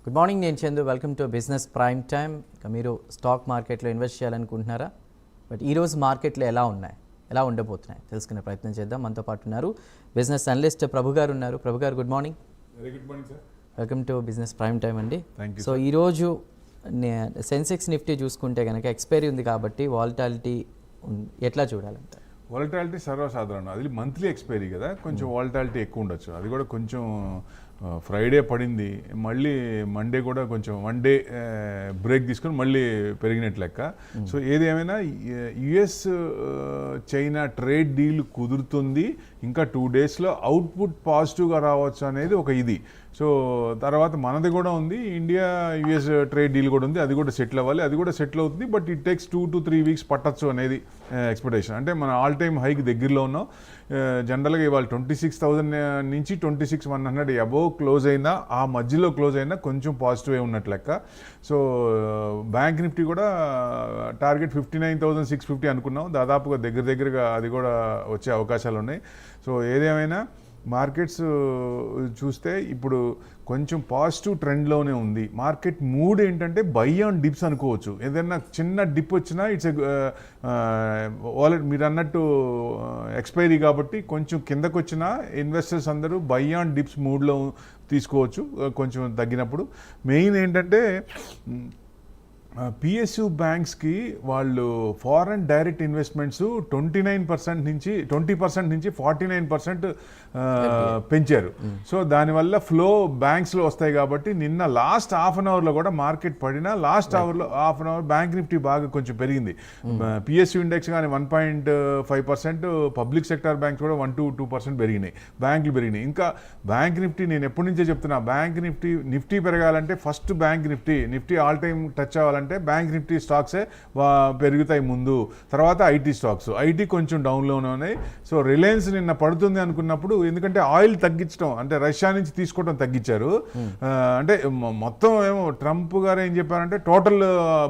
Good morning, నేను Chandu. Welcome to business prime time. మీరు stock మార్కెట్లో ఇన్వెస్ట్ చేయాలనుకుంటున్నారా? బట్ ఈరోజు మార్కెట్లో ఎలా ఉండబోతున్నాయి తెలుసుకునే ప్రయత్నం చేద్దాం. మనతో పాటు ఉన్నారు బిజినెస్ అనలిస్ట్ ప్రభు గారు ఉన్నారు. ప్రభు గారు good morning. Very good morning sir. Welcome to business prime time అండి. సో ఈరోజు సెన్సెక్స్ నిఫ్టీ చూసుకుంటే కనుక ఎక్స్పైరీ ఉంది కాబట్టి వాలటాలిటీ ఎట్లా చూడాలంటారు? వాలటాలిటీ సర్వసాధారణం, అది మంత్లీ ఎక్స్పైరీ కదా, కొంచెం వాలటాలిటీ ఎక్కువ ఉండొచ్చు. అది కూడా కొంచెం ఫ్రైడే పడింది, మళ్ళీ మండే కూడా కొంచెం వన్ డే బ్రేక్ తీసుకొని మళ్ళీ పెరిగినట్లు లెక్క. సో ఏది ఏమైనా యుఎస్ చైనా ట్రేడ్ డీల్ కుదురుతుంది, ఇంకా 2 డేస్లో అవుట్పుట్ పాజిటివ్గా రావచ్చు అనేది ఒక ఇది. సో తర్వాత మనది కూడా ఉంది, ఇండియా యుఎస్ ట్రేడ్ డీల్ కూడా ఉంది, అది కూడా సెటిల్ అవ్వాలి, అది కూడా సెటిల్ అవుతుంది. But it takes 2 to 3 weeks పట్టచ్చు అనేది ఎక్స్పెక్టేషన్. అంటే మన ఆల్ టైమ్ హైకి దగ్గరలో ఉన్నాం. జనరల్గా ఇవాళ 26,000 నుంచి 26,100 అబోవ్ క్లోజ్ అయినా, ఆ మధ్యలో క్లోజ్ అయినా కొంచెం పాజిటివ్ ఉన్నట్లు లెక్క. సో బ్యాంక్ నిఫ్టీ కూడా టార్గెట్ 59,650 అనుకున్నాం, దాదాపుగా దగ్గరగా అది కూడా వచ్చే అవకాశాలు ఉన్నాయి. సో ఏదేమైనా మార్కెట్స్ చూస్తే ఇప్పుడు కొంచెం పాజిటివ్ ట్రెండ్లోనే ఉంది. మార్కెట్ మూడ్ ఏంటంటే బై ఆన్ డిప్స్ అనుకోవచ్చు. ఏదైనా చిన్న డిప్ వచ్చినా ఇట్స్ వాలెట్, మీరు అన్నట్టు ఎక్స్పైరీ కాబట్టి కొంచెం కిందకు వచ్చినా ఇన్వెస్టర్స్ అందరూ బై ఆన్ డిప్స్ మూడ్లో తీసుకోవచ్చు కొంచెం తగ్గినప్పుడు. మెయిన్ ఏంటంటే పిఎస్యు బ్యాంక్స్కి వాళ్ళు ఫారెన్ డైరెక్ట్ ఇన్వెస్ట్మెంట్స్ 20% నుంచి 49% పెంచారు. సో దానివల్ల ఫ్లో బ్యాంక్స్లో వస్తాయి కాబట్టి నిన్న లాస్ట్ హాఫ్ అన్ అవర్లో కూడా మార్కెట్ పడినా last half an hour bank Nifty బాగా కొంచెం పెరిగింది. పిఎస్యు ఇండెక్స్ కానీ 1.5%, పబ్లిక్ సెక్టార్ బ్యాంక్స్ కూడా 1 to 2% పెరిగినాయి, బ్యాంకులు పెరిగినాయి. ఇంకా బ్యాంక్ నిఫ్టీ నేను ఎప్పటి నుంచే చెప్తున్నా, బ్యాంక్ నిఫ్టీ పెరగాలంటే first bank Nifty all time touch అవ్వాలంటే బ్యాంక్ నిఫ్టీ స్టాక్సే పెరుగుతాయి ముందు, తర్వాత ఐటీ స్టాక్స్. ఐటీ కొంచెం డౌన్లోనే ఉన్నాయి. సో రిలయన్స్ నిన్న పడుతుంది అనుకున్నప్పుడు, ఎందుకంటే ఆయిల్ తగ్గించడం, అంటే రష్యా నుంచి తీసుకోవడం తగ్గించారు. అంటే మొత్తం ఏమో ట్రంప్ గారు ఏం చెప్పారంటే టోటల్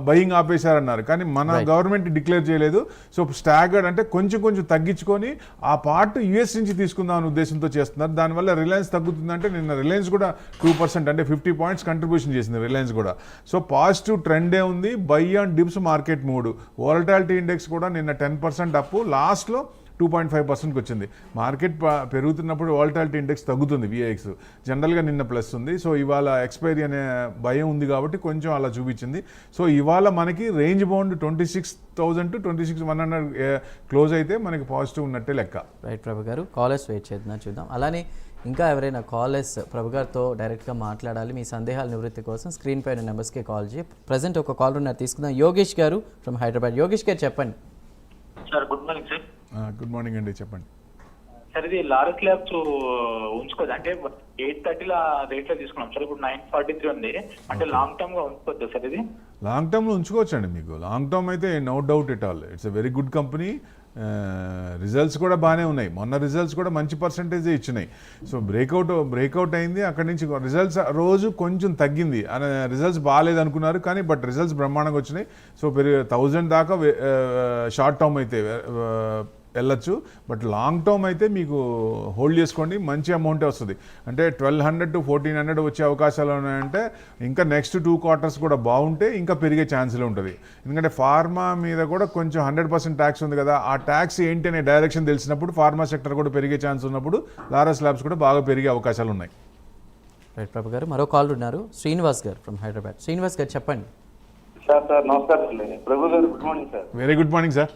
బయింగ్ ఆపేశారన్నారు, కానీ మన గవర్నమెంట్ డిక్లేర్ చేయలేదు. సో స్టాగర్డ్ అంటే కొంచెం తగ్గించుకొని ఆ పార్ట్ యుఎస్ నుంచి తీసుకుందాం అనే ఉద్దేశంతో చేస్తున్నారు. దానివల్ల రిలయన్స్ తగ్గుతుందంటే నిన్న రిలయన్స్ కూడా 2% అంటే 50 పాయింట్స్ కంట్రిబ్యూషన్ చేసింది రిలయన్స్ కూడా. సో పాజిటివ్ ట్రెండే ఉంది. By on dips market 3. Volatility index కూడా నిన్న 10% అప్, లాస్ట్లో 2.5%కి వచ్చింది. మార్కెట్ పెరుగుతున్నప్పుడు వాలటాలిటీ ఇండెక్స్ తగ్గుతుంది, విఐఎక్స్ జనరల్గా నిన్న ప్లస్ ఉంది. సో ఇవాళ ఎక్స్పైరీ అనే భయం ఉంది కాబట్టి కొంచెం అలా చూపించింది. సో ఇవాళ మనకి రేంజ్ బౌండ్ 26,000 to 26,100 క్లోజ్ అయితే మనకి పాజిటివ్ ఉన్నట్టే లెక్క. రైట్ ప్రభు గారు, కాలర్స్ వెయిట్ చేద్దాం, చూద్దాం. అలానే ఇంకా ఎవరైనా కాలర్స్ ప్రభు గారితో డైరెక్ట్గా మాట్లాడాలి, మీ సందేహాల నివృత్తి కోసం స్క్రీన్ పైన నెంబర్స్కి కాల్ చేయి. ప్రజెంట్ ఒక కాల్ ఉన్నారు, తీసుకుందాం. యోగేష్ గారు ఫ్రమ్ హైదరాబాద్. యోగేష్ గారు చెప్పండి. Sir good morning sir. Good morning అండి, చెప్పండి. సార్ ఇది లారస్ ల్యాబ్స్ ఉంచుకోదు అంటే 830 రేట్లో తీసుకున్నాం సార్, ఇప్పుడు 943 ఉంది, అంటే లాంగ్ టర్మ్ గా ఉంచుకోవద్దు సార్? ఇది లాంగ్ టర్మ్లో ఉంచుకోవచ్చు అండి, మీకు లాంగ్ టర్మ్ అయితే no doubt at all. It's a very good company. Results కూడా బాగానే ఉన్నాయి, మొన్న రిజల్ట్స్ కూడా మంచి పర్సంటేజే ఇచ్చినాయి. సో బ్రేక్అవుట్ అయింది, అక్కడి నుంచి రిజల్ట్స్ రోజు కొంచెం తగ్గింది, రిజల్ట్స్ బాగాలేదు అనుకున్నారు, కానీ బట్ రిజల్ట్స్ బ్రహ్మాండంగా వచ్చినాయి. సో 1000 దాకా షార్ట్ టర్మ్ అయితే వెళ్ళచ్చు, బట్ లాంగ్ టర్మ్ అయితే మీకు హోల్డ్ చేసుకోండి, మంచి అమౌంటే వస్తుంది. అంటే 1200 to 1400 వచ్చే అవకాశాలు ఉన్నాయంటే ఇంకా నెక్స్ట్ 2 quarters కూడా బాగుంటే ఇంకా పెరిగే ఛాన్సులు ఉంటుంది. ఎందుకంటే ఫార్మా మీద కూడా కొంచెం 100% ట్యాక్స్ ఉంది కదా, ఆ ట్యాక్స్ ఏంటి అనే డైరెక్షన్ తెలిసినప్పుడు ఫార్మా సెక్టర్ కూడా పెరిగే ఛాన్స్ ఉన్నప్పుడు లారస్ ల్యాబ్స్ కూడా బాగా పెరిగే అవకాశాలు ఉన్నాయి. రైట్ ప్రభు గారు, మరో కాల్ ఉన్నారు, శ్రీనివాస్ గారు ఫ్రమ్ హైదరాబాద్. శ్రీనివాస్ గారు చెప్పండి. సార్ నమస్కారం. ప్రభు గారు good morning sir. Very good morning sir.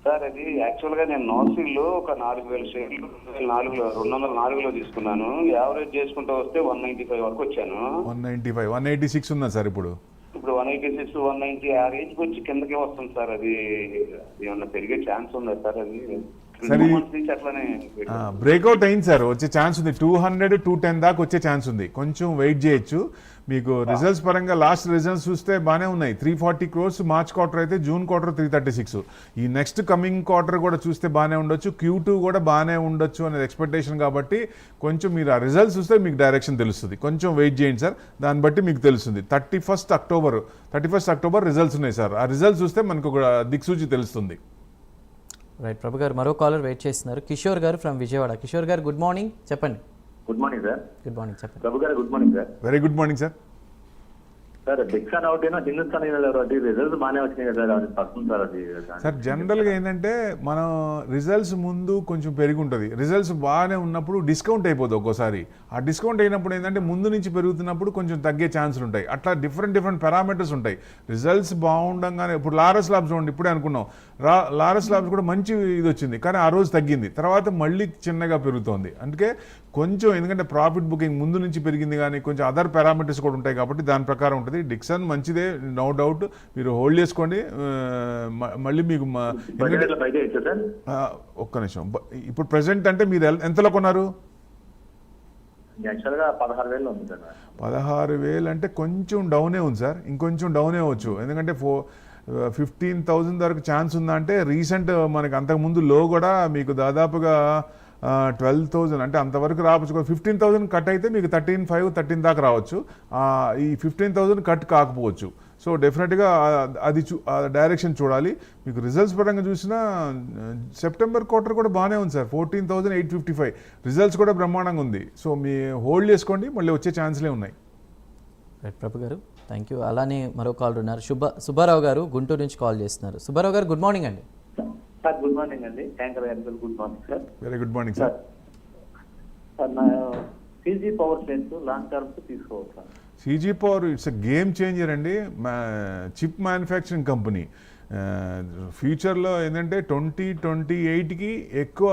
Sir అది యాక్చువల్గా నేను నాసిల్లో ఒక 4,000 షేర్లు 204లో తీసుకున్నాను. యావరేజ్ చేసుకుంటూ వస్తే 195 వరకు వచ్చాను. 195, 186 ఉందా సార్ ఇప్పుడు? 186, 190 ఆ రేంజ్కి వచ్చి కిందకే వస్తుంది సార్. అది ఏమన్నా పెరిగే ఛాన్స్ ఉందా సార్? అది బ్రేక్అవుట్ అయింది సార్, వచ్చే ఛాన్స్ ఉంది. 200, 210 దాకా వచ్చే ఛాన్స్ ఉంది, కొంచెం వెయిట్ చేయొచ్చు. మీకు రిజల్ట్స్ పరంగా లాస్ట్ రిజల్ట్స్ చూస్తే బాగానే ఉన్నాయి. 340 crores మార్చ్ క్వార్టర్ అయితే, జూన్ క్వార్టర్ 336. ఈ నెక్స్ట్ కమింగ్ క్వార్టర్ కూడా చూస్తే బాగానే ఉండొచ్చు, Q2 కూడా బాగానే ఉండొచ్చు అనేది ఎక్స్పెక్టేషన్. కాబట్టి కొంచెం మీరు ఆ రిజల్ట్స్ చూస్తే మీకు డైరెక్షన్ తెలుస్తుంది. కొంచెం వెయిట్ చేయండి సార్, దాన్ని బట్టి మీకు తెలుస్తుంది. 31st అక్టోబర్ రిజల్ట్స్ ఉన్నాయి సార్, ఆ రిజల్ట్స్ చూస్తే మనకు ఒక దిక్సూచి తెలుస్తుంది. రైట్ ప్రభు గారు, మరో కాలర్ వెయిట్ చేస్తున్నారు, కిషోర్ గారు ఫ్రమ్ విజయవాడ. కిషోర్ గారు గుడ్ మార్నింగ్, చెప్పండి. Good morning sir. Good morning, చెప్పండి. ప్రభు గారు good morning sir. Very good morning sir. Sir Dixon out అయినా హిందుస్థాన్ రిజల్ట్స్ బాగానే వచ్చినాయి కదా సార్, అది వస్తుంది సార్ అది. సార్ జనరల్గా ఏంటంటే మనం రిజల్ట్స్ ముందు కొంచెం పెరిగి ఉంటుంది, రిజల్ట్స్ బాగానే ఉన్నప్పుడు డిస్కౌంట్ అయిపోతుంది ఒక్కోసారి. ఆ డిస్కౌంట్ అయినప్పుడు ఏంటంటే ముందు నుంచి పెరుగుతున్నప్పుడు కొంచెం తగ్గే ఛాన్సులు ఉంటాయి. అట్లా డిఫరెంట్ పారామీటర్స్ ఉంటాయి. రిజల్ట్స్ బాగుండగానే ఇప్పుడు లారస్ ల్యాబ్స్ చూడండి, ఇప్పుడే అనుకున్నాం లారస్ ల్యాబ్స్ కూడా మంచి ఇది వచ్చింది, కానీ ఆ రోజు తగ్గింది, తర్వాత మళ్ళీ చిన్నగా పెరుగుతోంది. అందుకే కొంచెం ఎందుకంటే ప్రాఫిట్ బుకింగ్ ముందు నుంచి పెరిగింది, కానీ కొంచెం అదర్ పారామీటర్స్ కూడా ఉంటాయి కాబట్టి దాని ప్రకారం ఉంటుంది. డిక్సన్ మంచిదే, నో డౌట్, మీరు హోల్డ్ చేసుకోండి. మళ్ళీ మీకు ఒక్క నిమిషం, ఇప్పుడు ప్రెసెంట్ అంటే మీరు ఎంతలో కొన్నారు? యాక్చువల్గా 16,000 ఉంది సార్. 16,000 అంటే కొంచెం డౌనే ఉంది సార్, ఇంకొంచెం డౌనే అవ్వచ్చు. ఎందుకంటే 15,000 వరకు ఛాన్స్ ఉందా అంటే రీసెంట్ మనకి అంతకుముందు లో కూడా మీకు దాదాపుగా 12,000 అంటే అంతవరకు రావచ్చు. 15,000 కట్ అయితే మీకు 13,500 13 దాకా రావచ్చు. ఈ 15,000 కట్ కాకపోవచ్చు. సో డెఫినెట్గా అది డైరెక్షన్ చూడాలి. మీకు రిజల్ట్స్ పరంగా చూసినా సెప్టెంబర్ క్వార్టర్ కూడా బాగానే ఉంది సార్, 14,855 రిజల్ట్స్ కూడా బ్రహ్మాండంగా ఉంది. సో మీ హోల్డ్ చేసుకోండి, మళ్ళీ వచ్చే ఛాన్స్లే ఉన్నాయి. రైట్ ప్రభు గారు, థ్యాంక్ యూ. అలానే మరో కాల్ ఉన్నారు, సుబ్బారావు గారు గుంటూరు నుంచి కాల్ చేస్తున్నారు. సుబ్బారావు గారు గుడ్ మార్నింగ్ అండి. సార్ గుడ్ మార్నింగ్ అండి, thank you. Good morning sir. Very good morning sir. Sir నా CG పవర్ స్టేన్స్ లాంగ్ టర్మ్స్ తీసుకోవచ్చు సార్. CG power it's a game changer అండి, చిప్ మ్యానుఫ్యాక్చరింగ్ కంపెనీ. ఫ్యూచర్లో ఏంటంటే 2028కి ఎక్కువ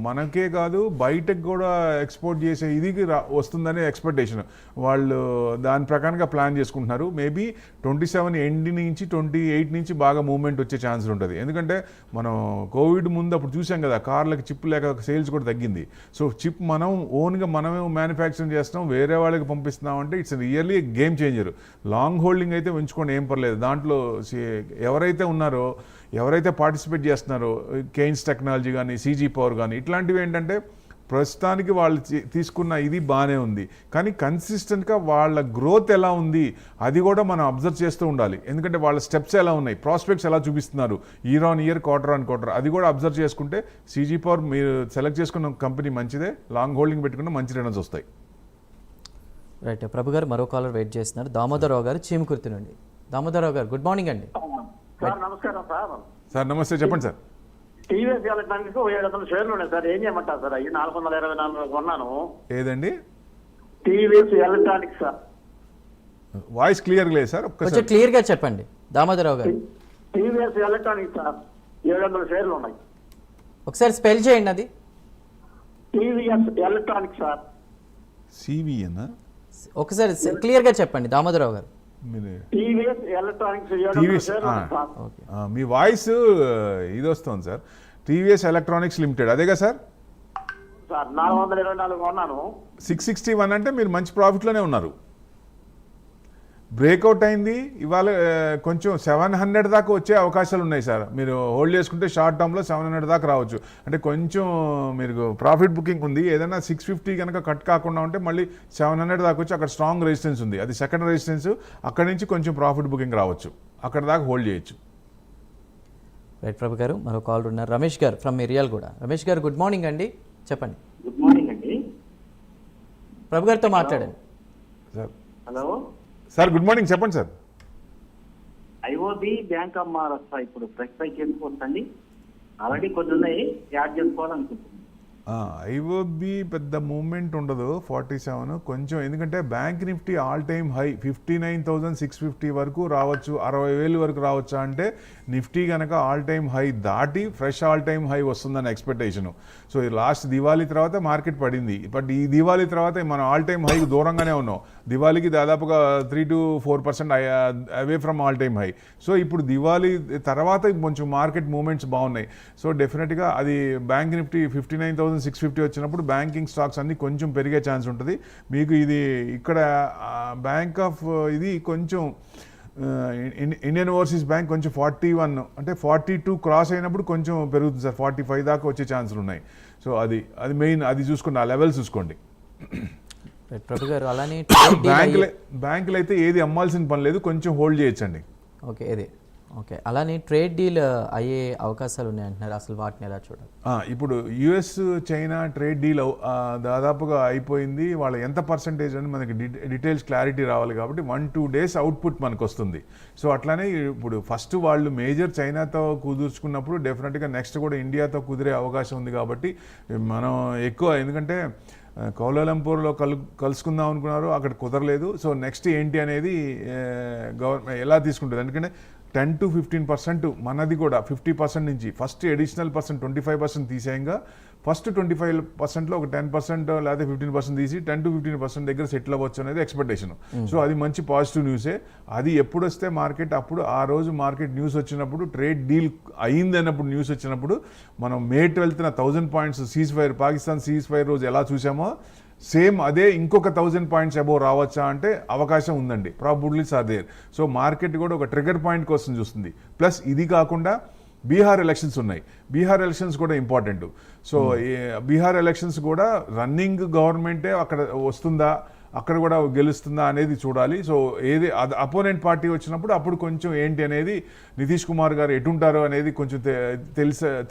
మనకే కాదు బయటకు కూడా ఎక్స్పోర్ట్ చేసే ఇది వస్తుందనే ఎక్స్పెక్టేషన్. వాళ్ళు దాని ప్రకారంగా ప్లాన్ చేసుకుంటున్నారు. మేబీ 27 ఎండ్ నుంచి 28 నుంచి బాగా మూవ్మెంట్ వచ్చే ఛాన్స్ ఉంటుంది. ఎందుకంటే మనం కోవిడ్ ముందు అప్పుడు చూసాం కదా, కార్లకి చిప్ లేక సేల్స్ కూడా తగ్గింది. సో చిప్ మనం ఓన్గా మనమే మ్యానుఫ్యాక్చరింగ్ చేస్తున్నాం, వేరే వాళ్ళకి పంపిస్తున్నాం అంటే it's really game changer. Long holding అయితే ఉంచుకోండి, ఏం పర్లేదు. దాంట్లో ఎవరైతే ఉన్నారో, ఎవరైతే పార్టిసిపేట్ చేస్తున్నారో, కేయిన్స్ టెక్నాలజీ కానీ CG పవర్ కానీ ఇట్లాంటివి ఏంటంటే ప్రస్తుతానికి వాళ్ళు తీసుకున్న ఇది బాగానే ఉంది, కానీ కన్సిస్టెంట్గా వాళ్ళ గ్రోత్ ఎలా ఉంది అది కూడా మనం అబ్జర్వ్ చేస్తూ ఉండాలి. ఎందుకంటే వాళ్ళ స్టెప్స్ ఎలా ఉన్నాయి, ప్రాస్పెక్ట్స్ ఎలా చూపిస్తున్నారు, year on year, quarter on quarter, అది కూడా అబ్జర్వ్ చేసుకుంటే CG పవర్ మీరు సెలెక్ట్ చేసుకున్న కంపెనీ మంచిదే, లాంగ్ హోల్డింగ్ పెట్టుకున్న మంచి రిటర్న్స్ వస్తాయి. రైట్ ప్రభు గారు, మరో కాలర్ వెయిట్ చేస్తున్నారు, దామోదరరావు గారు చీమకుర్తి నుండి. దామోదరరావు గారు గుడ్ మార్నింగ్ అండి. సార్ నమస్కారం సార్. సార్ నమస్తే, చెప్పండి సార్. టీవీఎస్ ఎలక్ట్రానిక్స్ 700 షేర్లు ఉన్నాయి సార్, ఏం చేయమంటారు సార్? అవి 424 కొన్నాను. ఏదండి? TVS electronics sir. Voice clear లేదు సార్, కొంచెం ఒక్కసారి క్లియర్గా చెప్పండి దామోదరరావు గారు. టీవీఎస్ ఎలక్ట్రానిక్స్ సార్ 700 షేర్లు ఉన్నాయి. ఒకసారి స్పెల్ చేయండి అది. TVS electronics sir. CVN ఒకసారి క్లియర్గా చెప్పండి దామోదరరావు గారు. టీవీఎస్ ఎలక్ట్రానిక్స్ 700 షేర్లు ఉన్నాయి సార్. ఓకే, మీ వాయిస్ ఇది వస్తుంది సార్. టీవీఎస్ ఎలక్ట్రానిక్స్ లిమిటెడ్ అదేగా సార్? సార్ 424 కొన్నాను. 661 అంటే మీరు మంచి ప్రాఫిట్లోనే ఉన్నారు. బ్రేక్అవుట్ అయింది ఇవాళ, కొంచెం 700 దాకా వచ్చే అవకాశాలు ఉన్నాయి సార్. మీరు హోల్డ్ చేసుకుంటే షార్ట్ టర్మ్లో 700 దాకా రావచ్చు. అంటే కొంచెం మీరు ప్రాఫిట్ బుకింగ్ ఉంది. ఏదైనా 650 కనుక కట్ కాకుండా ఉంటే మళ్ళీ 700 దాకా వచ్చి అక్కడ స్ట్రాంగ్ రెసిస్టెన్స్ ఉంది, అది సెకండ్ రెసిస్టెన్స్. అక్కడి నుంచి కొంచెం ప్రాఫిట్ బుకింగ్ రావచ్చు, అక్కడ దాకా హోల్డ్ చేయొచ్చు. రైట్ ప్రభు గారు, మరో కాల్ ఉన్నారు, రమేష్ గారు ఫ్రమ్ మిర్యాల్ కూడా. రమేష్ గారు గుడ్ మార్నింగ్ అండి, చెప్పండి. గుడ్ మార్నింగ్ అండి. ప్రభు గారితో మాట్లాడండి. Sir hello sir good morning, చెప్పండి sir. IOB bank of Maharashtra ఇప్పుడు ఫ్రెష్ పై చేసుకోవచ్చండి. ఆల్రెడీ కొన్ని ఉన్నాయి, యాడ్ చేసుకోవాలనుకుంటున్నాను. ఐఓబి పెద్ద మూవ్మెంట్ ఉండదు 47 కొంచెం, ఎందుకంటే bank Nifty all time high 59,650 వరకు రావచ్చు, 60,000 వరకు రావచ్చు. అంటే నిఫ్టీ కనుక ఆల్ టైమ్ హై దాటి ఫ్రెష్ ఆల్ టైమ్ హై వస్తుందని ఎక్స్పెక్టేషను. సో లాస్ట్ దివాళీ తర్వాత మార్కెట్ పడింది, బట్ ఈ దివాళీ తర్వాత మనం ఆల్ టైమ్ హైకి దూరంగానే ఉన్నాం. దివాళీకి దాదాపుగా 3 to 4% away from all time high. So ఇప్పుడు దివాళీ తర్వాత కొంచెం మార్కెట్ మూవ్మెంట్స్ బాగున్నాయి. సో డెఫినెట్గా అది బ్యాంక్ నిఫ్టీ 59,650 వచ్చినప్పుడు బ్యాంకింగ్ స్టాక్స్ అన్ని కొంచెం పెరిగే ఛాన్స్ ఉంటుంది. మీకు ఇది ఇక్కడ బ్యాంక్ ఆఫ్ ఇది కొంచెం ఇండియన్ ఓవర్సీస్ బ్యాంక్ కొంచెం 41 అంటే 42 క్రాస్ అయినప్పుడు కొంచెం పెరుగుతుంది సార్, 45 దాకా వచ్చే ఛాన్సులు ఉన్నాయి. సో అది మెయిన్, అది చూసుకోండి, ఆ లెవెల్స్ చూసుకోండి. ప్రభు గారు అలానే బ్యాంకులు అయితే ఏది అమ్మాల్సిన పని లేదు, కొంచెం హోల్డ్ చేయొచ్చండి. ఓకే, ఇది ఓకే, అలానే ట్రేడ్ డీల్ అయ్యే అవకాశాలు ఉన్నాయంటున్నారు, అసలు వాటిని ఎలా చూడాలి? ఇప్పుడు యుఎస్ చైనా ట్రేడ్ డీల్ దాదాపుగా అయిపోయింది. వాళ్ళ ఎంత పర్సంటేజ్ అని మనకి డీటెయిల్స్ క్లారిటీ రావాలి కాబట్టి 1-2 days అవుట్పుట్ మనకు వస్తుంది. సో అట్లానే ఇప్పుడు ఫస్ట్ వాళ్ళు మేజర్ చైనాతో కుదుర్చుకున్నప్పుడు డెఫినెట్గా నెక్స్ట్ కూడా ఇండియాతో కుదిరే అవకాశం ఉంది. కాబట్టి మనం ఎక్కువ, ఎందుకంటే కౌలాలంపూర్లో కలుసుకుందాం అనుకున్నారు, అక్కడ కుదరలేదు. సో నెక్స్ట్ ఏంటి అనేది గవర్నమెంట్ ఎలా తీసుకుంటుంది, ఎందుకంటే 10-15% మనది కూడా 50% నుంచి ఫస్ట్ అడిషనల్ పర్సెంట్ 25% తీసేయంగా ఫస్ట్ 25%లో ఒక 10% లేదా 15% తీసి 10-15% దగ్గర సెటిల్ అవ్వచ్చు అనేది ఎక్స్పెక్టేషన్. సో అది మంచి పాజిటివ్ న్యూసే. అది ఎప్పుడు వస్తే మార్కెట్ అప్పుడు ఆ రోజు మార్కెట్ న్యూస్ వచ్చినప్పుడు ట్రేడ్ డీల్ అయింది అన్నప్పుడు న్యూస్ వచ్చినప్పుడు మనం మే 12న 1000 points cease fire, Pakistan cease fire రోజు ఎలా చూసామో సేమ్ అదే ఇంకొక 1000 points అబోవ్ రావచ్చా అంటే అవకాశం ఉందండి. Probabilities are there. So market కూడా ఒక ట్రిగర్ పాయింట్ కోసం చూస్తుంది. ప్లస్ ఇది కాకుండా బీహార్ ఎలక్షన్స్ ఉన్నాయి. బీహార్ ఎలక్షన్స్ కూడా ఇంపార్టెంట్. సో బీహార్ ఎలక్షన్స్ కూడా రన్నింగ్ గవర్నమెంటే అక్కడ వస్తుందా, అక్కడ కూడా గెలుస్తుందా అనేది చూడాలి. సో ఏది అపోనెంట్ పార్టీ వచ్చినప్పుడు అప్పుడు కొంచెం ఏంటి అనేది నితీష్ కుమార్ గారు ఎటుంటారో అనేది కొంచెం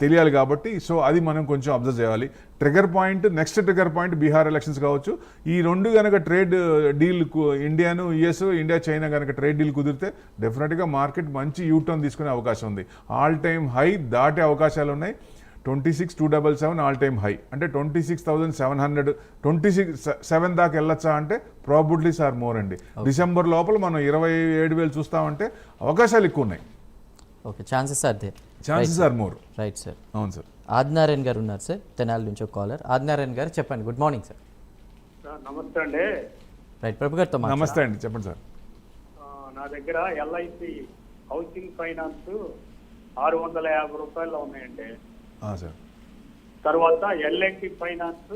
తెలియాలి. కాబట్టి సో అది మనం కొంచెం అబ్జర్వ్ చేయాలి. Trigger point, next trigger point Bihar elections కావచ్చు. ఈ రెండు కనుక ట్రేడ్ డీల్ ఇండియాను యుఎస్, ఇండియా చైనా కనుక ట్రేడ్ డీల్ కుదిరితే డెఫినెట్గా మార్కెట్ మంచి యూటర్న్ తీసుకునే అవకాశం ఉంది. ఆల్ టైమ్ హై దాటే అవకాశాలు ఉన్నాయి. 26,277 ఆల్ టైమ్ హై అంటే 26,700, 27 దాకా వెళ్ళొచ్చా అంటే ప్రాబిలిటీస్ ఆర్ మోర్ అండి. డిసెంబర్ లోపల మనం 27,000 చూస్తామంటే అవకాశాలు ఎక్కువ ఉన్నాయి. Okay, chances are there, chances are more. Right sir. అవును సార్. ఆదినారాయణ గారు ఉన్నారు సార్, తెనాలి నుంచి ఒక కాలర్. ఆదినారాయణ గారు చెప్పండి. Good morning sir. నమస్తే అండి. రైట్, ప్రభు గారితో నమస్తే అండి, చెప్పండి సార్. నా దగ్గర ఎల్ఐసి హౌసింగ్ ఫైనాన్స్ 650 రూపాయల్లో ఉన్నాయండి. సార్. తర్వాత ఎల్ఎన్టీ ఫైనాన్స్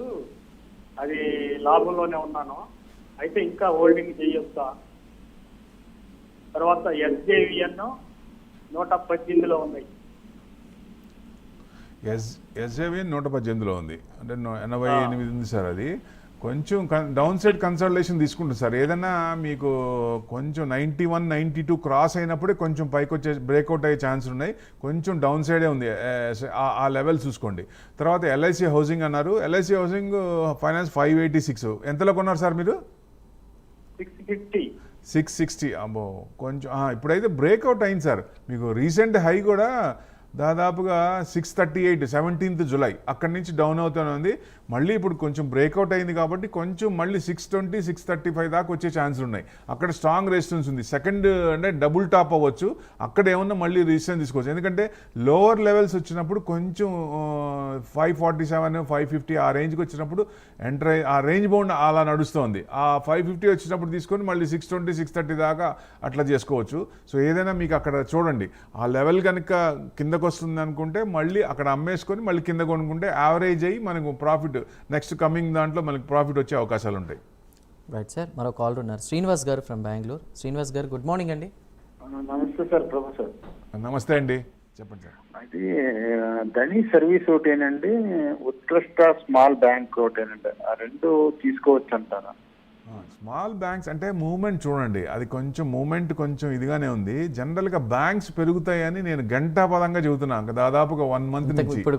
అది లాభంలోనే ఉన్నాను, అయితే ఇంకా హోల్డింగ్ చేయొచ్చా? తర్వాత ఎస్జేవిఎన్ 118లో ఉన్నాయి. ఎస్జేవిఎన్ 118లో ఉంది అంటే 88 ఉంది సార్. అది కొంచెం డౌన్ సైడ్ కన్సల్టేషన్ తీసుకుంటుంది సార్. ఏదన్నా మీకు కొంచెం 91, 92 క్రాస్ అయినప్పుడే కొంచెం పైకి వచ్చే బ్రేక్అవుట్ అయ్యే ఛాన్స్ ఉన్నాయి. కొంచెం డౌన్ సైడే ఉంది, ఆ లెవెల్ చూసుకోండి. తర్వాత ఎల్ఐసి హౌసింగ్ అన్నారు. ఎల్ఐసి హౌసింగ్ ఫైనాన్స్ 586 ఎంతలో కొన్నారు సార్ మీరు? 660. అబ్బో కొంచెం ఇప్పుడైతే బ్రేక్అవుట్ అయింది సార్. మీకు రీసెంట్ హై కూడా దాదాపుగా 638 17th జులై అక్కడి నుంచి డౌన్ అవుతూనే ఉంది. మళ్ళీ ఇప్పుడు కొంచెం బ్రేక్అవుట్ అయింది కాబట్టి కొంచెం మళ్ళీ 620, 635 దాకా వచ్చే ఛాన్స్ ఉన్నాయి. అక్కడ స్ట్రాంగ్ రెసిస్టెన్స్ ఉంది. సెకండ్ అంటే డబుల్ టాప్ అవ్వచ్చు. అక్కడ ఏమన్నా మళ్ళీ రెసిస్టెన్స్ తీసుకోవచ్చు. ఎందుకంటే లోవర్ లెవెల్స్ వచ్చినప్పుడు కొంచెం 547, 550 ఆ రేంజ్కి వచ్చినప్పుడు ఎంటర్ అయ్యి ఆ రేంజ్ బౌండ్ అలా నడుస్తుంది. ఆ 550 వచ్చినప్పుడు తీసుకొని మళ్ళీ 620, 630 దాకా అట్లా చేసుకోవచ్చు. సో ఏదైనా మీకు అక్కడ చూడండి, ఆ లెవెల్ కనుక కిందకు వస్తుంది అనుకుంటే మళ్ళీ అక్కడ అమ్మేసుకొని మళ్ళీ కింద కొనుక్కుంటే యావరేజ్ అయ్యి మనకు ప్రాఫిట్ నెక్స్ట్ కమింగ్ దాంట్లో మనకి ప్రాఫిట్ వచ్చే అవకాశాలు ఉంటాయి. Right sir. మరో కాల్ ఉన్నారు, శ్రీనివాస్ గారు ఫ్రమ్ బెంగళూరు. శ్రీనివాస్ గారు గుడ్ మార్నింగ్ అండి. నమస్తే సార్, ప్రొఫెసర్. నమస్తే అండి, చెప్పండి సార్. అది ధని సర్వీస్ ఒకటేనండి, ఉత్కృష్ట స్మాల్ బ్యాంక్ ఒకటేనండి, ఆ రెండు తీసుకోవచ్చు అంటారా? స్మాల్ బ్యాంక్స్ అంటే మూవ్మెంట్ చూడండి, అది కొంచెం మూవ్మెంట్ కొంచెం ఇదిగానే ఉంది. జనరల్గా బ్యాంక్స్ పెరుగుతాయని నేను గంటాపదంగా చెబుతున్నాను దాదాపుగా 1 month నుంచి. ఇప్పుడు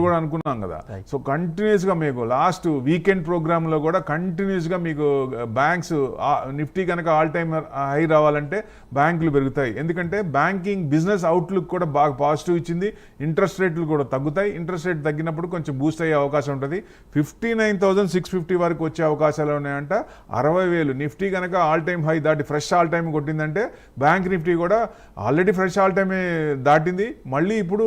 కూడా అనుకున్నాం కదా. సో కంటిన్యూస్గా మీకు లాస్ట్ వీకెండ్ ప్రోగ్రాంలో కూడా కంటిన్యూస్గా మీకు బ్యాంక్స్ నిఫ్టీ కనుక ఆల్ టైమ్ హై రావాలంటే బ్యాంకులు పెరుగుతాయి. ఎందుకంటే బ్యాంకింగ్ బిజినెస్ అవుట్లుక్ కూడా బాగా పాజిటివ్ ఇచ్చింది. ఇంట్రెస్ట్ రేట్లు కూడా తగ్గుతాయి. ఇంట్రెస్ట్ రేట్ తగ్గినప్పుడు కొంచెం బూస్ట్ అయ్యే అవకాశం ఉంటుంది. 59,650 వరకు వచ్చే అవకాశాలు ఉన్నాయంట. 60,000 నిఫ్టీ కనుక ఆల్ టైమ్ హై దాటి ఫ్రెష్ ఆల్ టైమ్ కొట్టిందంటే బ్యాంక్ నిఫ్టీ కూడా ఆల్రెడీ ఫ్రెష్ ఆల్ టైమ్ దాటింది. మళ్ళీ ఇప్పుడు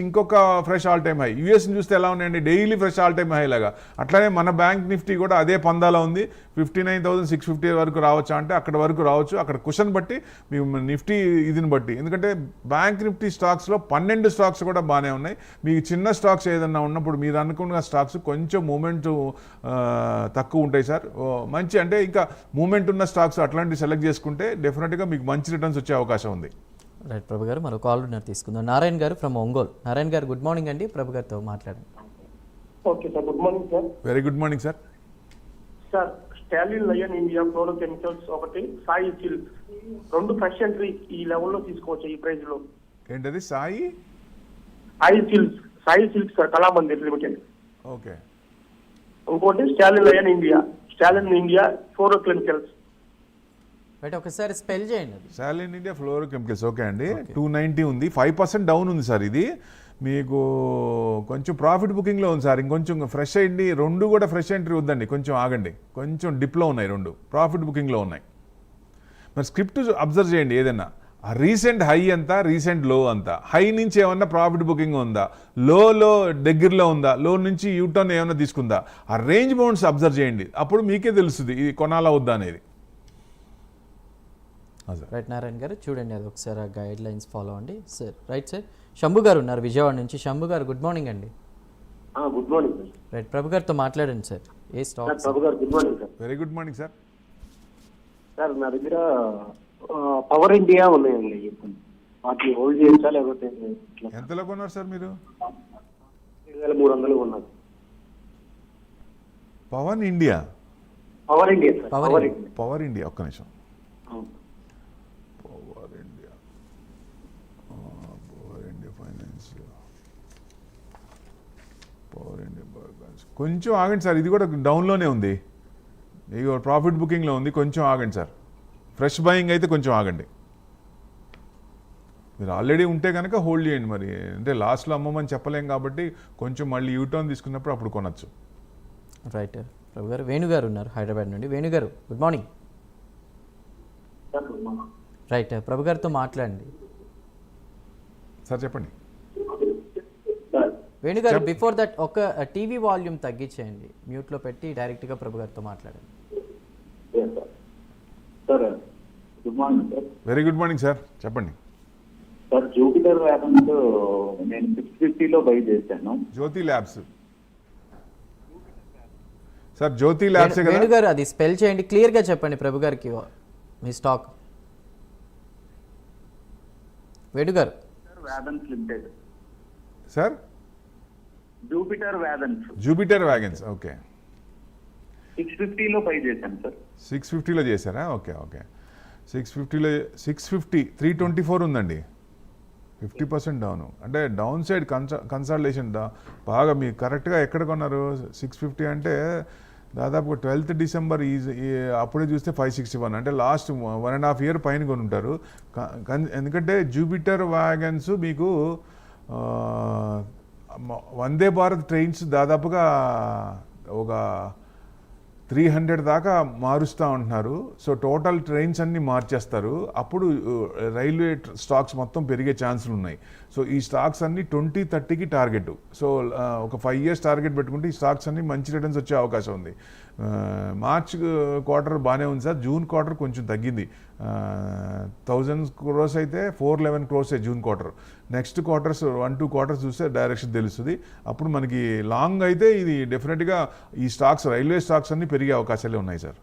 ఇంకొక ఫ్రెష్ ఆల్ టైమ్ హై. యూఎస్ని చూస్తే ఎలా ఉన్నాయండి, daily fresh all time high లాగా. అట్లానే మన బ్యాంక్ నిఫ్టీ కూడా అదే పందాలో ఉంది. 59,650 వరకు రావచ్చా అంటే అక్కడ వరకు రావచ్చు. అక్కడ క్వశ్చన్ బట్టి మీ నిఫ్టీ ఇదిని బట్టి. ఎందుకంటే బ్యాంక్ నిఫ్టీ స్టాక్స్లో 12 స్టాక్స్ కూడా బాగానే ఉన్నాయి. మీకు చిన్న స్టాక్స్ ఏదన్నా ఉన్నప్పుడు మీరు అనుకున్న స్టాక్స్ కొంచెం మూమెంట్ తక్కువ ఉంటాయి సార్. మంచి అంటే ఇంకా మూమెంట్ ఉన్న స్టాక్స్ అట్లాంటివి సెలెక్ట్ చేసుకుంటే డెఫినెట్గా మీకు మంచి రిటర్న్స్ వచ్చే అవకాశం ఉంది. రైట్ ప్రభు గారు, మరో కాల్ తీసుకుందాం. నారాయణ గారు ఫ్రమ్ ఒంగోలు. నారాయణ గారు గుడ్ మార్నింగ్ అండి, ప్రభు గారితో మాట్లాడండి. Okay sir, good morning sir. Very good morning sir. Sir, Stallion lion India fluoro chemicals ఒకటి, సాయి సిల్క్ రెండు ఫ్రెష్ ఎంట్రీ ఈ లెవెల్లో తీసుకోవచ్చు ఈ ప్రైస్ లో. ఏంటది Sai? Sai silks sir, Kalamandir limited. Okay. ఇంకోటి Stallion India fluoro chemicals. Right, ఒకసారి స్పెల్ చేయండి అది. Stallion India fluoro chemicals. Okay అండి. 290 ఉంది, 5% డౌన్ ఉంది సార్. ఇది మీకు కొంచెం ప్రాఫిట్ బుకింగ్లో ఉంది సార్. ఇంకొంచెం ఫ్రెష్ అయ్యింది. రెండు కూడా ఫ్రెష్ ఎంట్రీ వద్దండి, కొంచెం ఆగండి. కొంచెం డిప్లో ఉన్నాయి, రెండు ప్రాఫిట్ బుకింగ్లో ఉన్నాయి. మరి స్క్రిప్ట్ అబ్జర్వ్ చేయండి. ఏదైనా ఆ రీసెంట్ హై ఎంత, రీసెంట్ లో అంత, హై నుంచి ఏమన్నా ప్రాఫిట్ బుకింగ్ ఉందా, లో దగ్గరలో ఉందా, లో నుంచి యూటర్న్ ఏమన్నా తీసుకుందా, ఆ రేంజ్ బౌండ్స్ అబ్జర్వ్ చేయండి. అప్పుడు మీకే తెలుస్తుంది ఇది కొనాలా వద్దా అనేది. రైట్ నారాయణ గారు, చూడండి అది ఒకసారి ఆ గైడ్ లైన్స్ ఫాలో అండి సార్. రైట్ సార్, శంభు గారు ఉన్నారు విజయవాడ నుంచి. శంభు గారు గుడ్ మార్నింగ్ అండి. Good morning sir. రైట్, ప్రభు గారితో మాట్లాడండి సార్. ఏ స్టాక్? ప్రభు గారు good morning sir. Very good morning sir. Sir నా దగ్గర పవర్ ఇండియా ఉన్నాయండి, వాటిని హోల్డ్ చేయొచ్చా లేకపోతే ఎంతలో కొన్నారు సార్ మీరు? 7,300 ఉన్నది. Power India sir. Power India ఒక్క నిమిషం. పవర్ ఇండియా ఫైనాన్స్, కొంచెం ఆగండి సార్. ఇది కూడా డౌన్లోనే ఉంది, ఇక ప్రాఫిట్ బుకింగ్లో ఉంది. కొంచెం ఆగండి సార్. ఫ్రెష్ బయింగ్ అయితే కొంచెం ఆగండి. మీరు ఆల్రెడీ ఉంటే కనుక హోల్డ్ చేయండి. మరి అంటే లాస్ట్లో అమ్మమని చెప్పలేం కాబట్టి కొంచెం మళ్ళీ యూటర్న్ తీసుకున్నప్పుడు అప్పుడు కొనచ్చు. రైట్ ప్రభు గారు. వేణు గారు ఉన్నారు హైదరాబాద్ నుండి. వేణు గారు గుడ్ మార్నింగ్. రైట్, ప్రభు గారితో మాట్లాడండి సార్. చెప్పండి వేణు గారు. బిఫోర్ దట్ ఒక టీవీ వాల్యూమ్ తగ్గించేయండి, మ్యూట్లో పెట్టి డైరెక్ట్గా ప్రభు గారితో మాట్లాడండి. Sir good morning sir. Very good morning sir, చెప్పండి. సార్ జూపిటర్ వ్యాగన్స్ నేను 650లో బై చేశాను. జ్యోతి ల్యాబ్స్ సార్, జ్యోతి ల్యాబ్స్. వేణు గారు అది స్పెల్ చేయండి, క్లియర్గా చెప్పండి ప్రభు గారికి మీ stock. Venu garu. Wagons limited sir. Jupiter wagons. Okay. 650లో బై చేశాను సార్. 650లో చేశారా? ఓకే. 650 324 ఉందండి. 50% డౌన్. అంటే డౌన్ సైడ్ కన్సల్టేషన్ బాగా. మీరు కరెక్ట్గా ఎక్కడ కొన్నారు? 650 అంటే దాదాపుగా 12th డిసెంబర్ అప్పుడే చూస్తే 561, అంటే లాస్ట్ 1.5 year పైన కొని ఉంటారు. ఎందుకంటే జూపిటర్ వ్యాగన్స్ మీకు వందే భారత్ ట్రైన్స్ దాదాపుగా ఒక 300 దాకా మారుస్తూ ఉంటున్నారు. సో టోటల్ ట్రైన్స్ అన్నీ మార్చేస్తారు. అప్పుడు రైల్వే స్టాక్స్ మొత్తం పెరిగే ఛాన్సులు ఉన్నాయి. సో ఈ స్టాక్స్ అన్నీ 2030కి టార్గెట్. సో ఒక 5 years టార్గెట్ పెట్టుకుంటే ఈ స్టాక్స్ అన్నీ మంచి రిటర్న్స్ వచ్చే అవకాశం ఉంది. మార్చ్ క్వార్టర్ బాగానే ఉంది సార్. జూన్ క్వార్టర్ కొంచెం తగ్గింది. 1000 crores అయితే 411 crores June quarter. Next quarters 1-2 quarters చూస్తే డైరెక్షన్ తెలుస్తుంది. అప్పుడు మనకి లాంగ్ అయితే ఇది డెఫినెట్గా ఈ స్టాక్స్, రైల్వే స్టాక్స్ అన్నీ పెరిగే అవకాశాలే ఉన్నాయి సార్.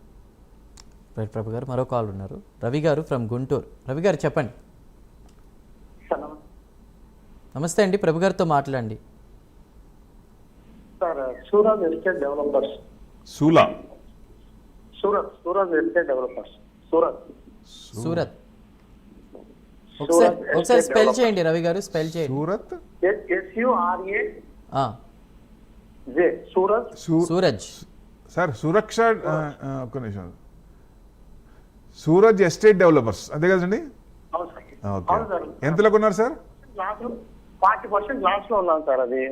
రైట్ ప్రభు గారు. మరో కాల్ ఉన్నారు, రవి గారు ఫ్రమ్ గుంటూరు. రవి గారు చెప్పండి. నమస్తే అండి, ప్రభు గారితో మాట్లాడండి. Sir Suraj estate developers. Suraj estate developers. Surat. ఒకసారి స్పెల్ చేయండి రవి గారు, స్పెల్ చేయండి. సూరత్. సూరజ్ సార్. సురక్ష. ఒక్క నిమిషం. సూరజ్ ఎస్టేట్ డెవలపర్స్ అంతే కదండి? ఓకే. ఎంతలో కొన్నారు సార్? 40% లాస్ లో ఉన్నాను సార్. అది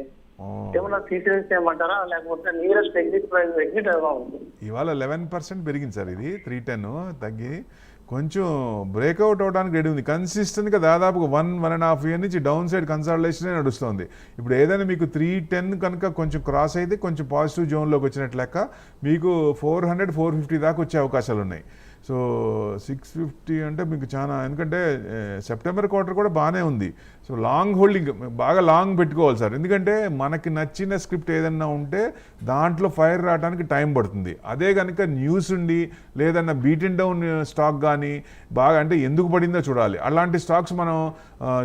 ఏమన్నా తీసేసి చేయమంటారా లేకపోతే నియరెస్ట్ ఎగ్జిట్ ప్రైస్ ఎగ్జిట్ ఎలా ఉంటుంది? ఇవాళ 11% పెరిగింది సార్. ఇది 310 తగ్గి కొంచెం బ్రేక్అవుట్ అవడానికి రెడీ ఉంది. కన్సిస్టెంట్గా దాదాపుగా 1.5 year నుంచి డౌన్ సైడ్ కన్సల్టేషనే నడుస్తుంది. ఇప్పుడు ఏదైనా మీకు 310 కనుక కొంచెం క్రాస్ అయితే కొంచెం పాజిటివ్ జోన్లోకి వచ్చినట్లు లెక్క. మీకు 400-450 దాకా వచ్చే అవకాశాలు ఉన్నాయి. సో 650 అంటే మీకు చాలా, ఎందుకంటే సెప్టెంబర్ క్వార్టర్ కూడా బాగానే ఉంది. సో లాంగ్ హోల్డింగ్, బాగా లాంగ్ పెట్టుకోవాలి సార్. ఎందుకంటే మనకి నచ్చిన స్క్రిప్ట్ ఏదన్నా ఉంటే దాంట్లో ఫైర్ రావడానికి టైం పడుతుంది. అదే కనుక న్యూస్ ఉండి లేదన్నా బీటెన్ డౌన్ స్టాక్ కానీ బాగా అంటే ఎందుకు పడిందో చూడాలి. అలాంటి స్టాక్స్ మనం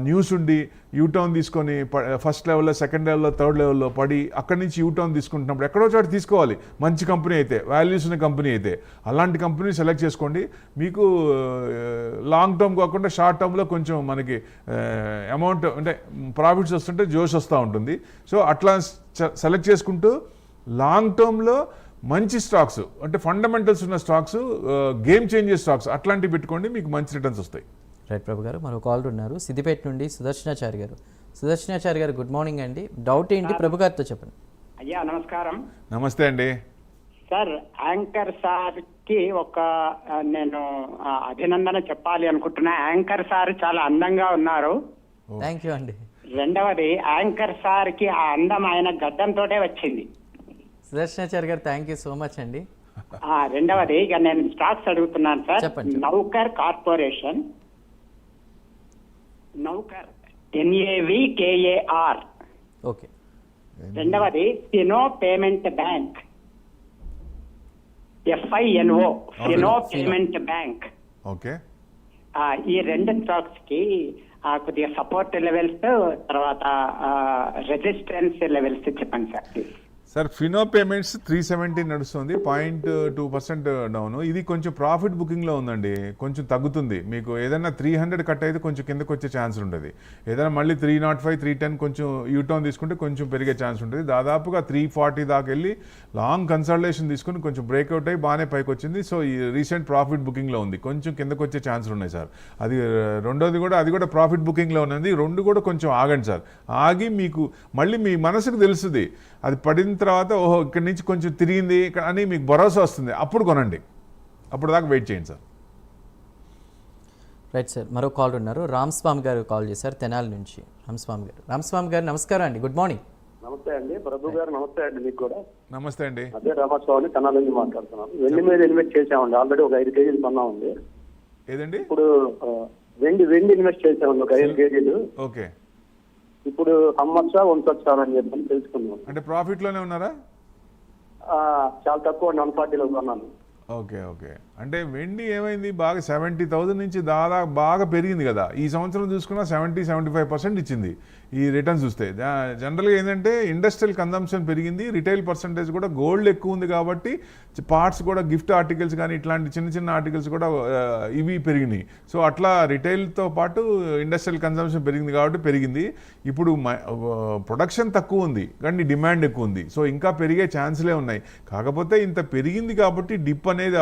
న్యూస్ ఉండి యూటర్న్ తీసుకొని ఫస్ట్ లెవెల్లో, సెకండ్ లెవెల్లో, థర్డ్ లెవెల్లో పడి అక్కడి నుంచి యూటర్న్ తీసుకుంటున్నప్పుడు ఎక్కడో చోట తీసుకోవాలి. మంచి కంపెనీ అయితే, వాల్యూస్ ఉన్న కంపెనీ అయితే అలాంటి కంపెనీ సెలెక్ట్ చేసుకోండి. మీకు లాంగ్ టర్మ్ కాకుండా షార్ట్ టర్మ్లో కొంచెం మనకి అమౌంట్ అంటే ప్రాఫిట్స్ వస్తుంటే జోష్ వస్తూ ఉంటుంది. సో అట్లా సెలెక్ట్ చేసుకుంటూ లాంగ్ టర్మ్లో మంచి స్టాక్స్ అంటే ఫండమెంటల్స్ ఉన్న స్టాక్స్, గేమ్ చేంజర్ స్టాక్స్ అట్లాంటివి పెట్టుకోండి, మీకు మంచి రిటర్న్స్ వస్తాయి. రైట్ ప్రభు గారు, మరో కాలర్ ఉన్నారు సిద్దిపేట నుండి సుదర్శనాచారి గారు. సుదర్శనాచారి గారు గుడ్ మార్నింగ్ అండి. డౌట్ ఏంటి ప్రభు గారితో చెప్పండి. అయ్యా నమస్కారం నమస్తే అండి. సార్. యాంకర్ సార్ కి ఒక నేను అభినందన చెప్పాలి అనుకుంటున్నా. యాంకర్ సార్ చాలా అందంగా ఉన్నారు. థ్యాంక్ యూ అండి. రెండవది యాంకర్ సార్ కి ఆ అందం ఆయన గడ్డంతోటే వచ్చింది. సుదర్శనాచారి గారు థ్యాంక్ యూ సో మచ్ అండి. రెండవది ఇక నేను స్టాక్స్ అడుగుతున్నాను సార్. చెప్పండి. నౌకర్ కార్పొరేషన్, నౌకర్ NAVKAR. ఓకే. రెండవది Fino payment bank, FINO, Fino payment bank. Okay. ఈ రెండు స్టాక్స్ కి కొద్దిగా సపోర్ట్ లెవెల్స్, తర్వాత రెసిస్టెన్స్ లెవెల్స్ చెప్పండి sir please. Sir Fino payments 370 నడుస్తుంది, 0.2% డౌన్. ఇది కొంచెం ప్రాఫిట్ బుకింగ్లో ఉందండి, కొంచెం తగ్గుతుంది. మీకు ఏదైనా 300 కట్ అయితే కొంచెం కిందకు వచ్చే ఛాన్స్ ఉంటుంది. ఏదైనా మళ్ళీ 305, 310 కొంచెం యూటర్న్ తీసుకుంటే కొంచెం పెరిగే ఛాన్స్ ఉంటుంది. దాదాపుగా 340 దాకా వెళ్ళి లాంగ్ కన్సల్టేషన్ తీసుకుని కొంచెం బ్రేక్అవుట్ అయ్యి బాగానే పైకి వచ్చింది. సో ఈ రీసెంట్ ప్రాఫిట్ బుకింగ్లో ఉంది, కొంచెం కిందకు వచ్చే ఛాన్సులు ఉన్నాయి సార్. అది రెండోది కూడా, అది కూడా ప్రాఫిట్ బుకింగ్లో ఉన్నది. రెండు కూడా కొంచెం ఆగండి సార్. ఆగి మీకు మళ్ళీ మీ మనసుకు తెలుస్తుంది, అది పడిన తర్వాత ఓహో ఇక్కడి నుంచి కొంచెం తిరిగింది అని మీకు భరోసా వస్తుంది, అప్పుడు కొనండి. అప్పుడు దాకా వెయిట్ చేయండి సార్. రైట్ సార్, మరో కాల్ ఉన్నారు రామస్వామి గారు కాల్ చేశారు తెనాలి నుంచి. రామస్వామి గారు నమస్కారం అండి, గుడ్ మార్నింగ్. నమస్తే అండి ప్రభు గారు. నమస్తే అండి మీకు కూడా. నమస్తే అండి. అదే రామస్వామి కన్నాల నుంచి మాట్లాడుతున్నాను. వెండి మీద ఇన్వెస్ట్ చేసామండి, ఆల్రెడీ ఒక 5 కేజీలు కొన్నామండి. ఏదండి? ఇప్పుడు వెండి ఇన్వెస్ట్ చేసామండి ఒక 5 కేజీలు. ఓకే. ఇప్పుడు అమ్మచ్చా ఉంచొచ్చా అని చెప్పని తెలుసుకున్నాం. అంటే ప్రాఫిట్లోనే ఉన్నారా? చాలా తక్కువ 140లో కొన్నాను. Okay okay. అంటే వెండి ఏమైంది, బాగా 70,000 నుంచి దాదాపు బాగా పెరిగింది కదా. ఈ సంవత్సరం చూసుకున్నా 70-75% ఇచ్చింది ఈ రిటర్న్స్ చూస్తే. జనరల్గా ఏంటంటే ఇండస్ట్రియల్ కన్జంప్షన్ పెరిగింది, రిటైల్ పర్సంటేజ్ కూడా గోల్డ్ ఎక్కువ ఉంది కాబట్టి పార్ట్స్ కూడా, గిఫ్ట్ ఆర్టికల్స్ కానీ ఇట్లాంటి చిన్న చిన్న ఆర్టికల్స్ కూడా ఇవి పెరిగినాయి. సో అట్లా రిటైల్తో పాటు ఇండస్ట్రియల్ కన్జంప్షన్ పెరిగింది కాబట్టి పెరిగింది. ఇప్పుడు ప్రొడక్షన్ తక్కువ ఉంది కానీ డిమాండ్ ఎక్కువ ఉంది. సో ఇంకా పెరిగే ఛాన్స్లే ఉన్నాయి. కాకపోతే ఇంత పెరిగింది కాబట్టి డిప్ అనేది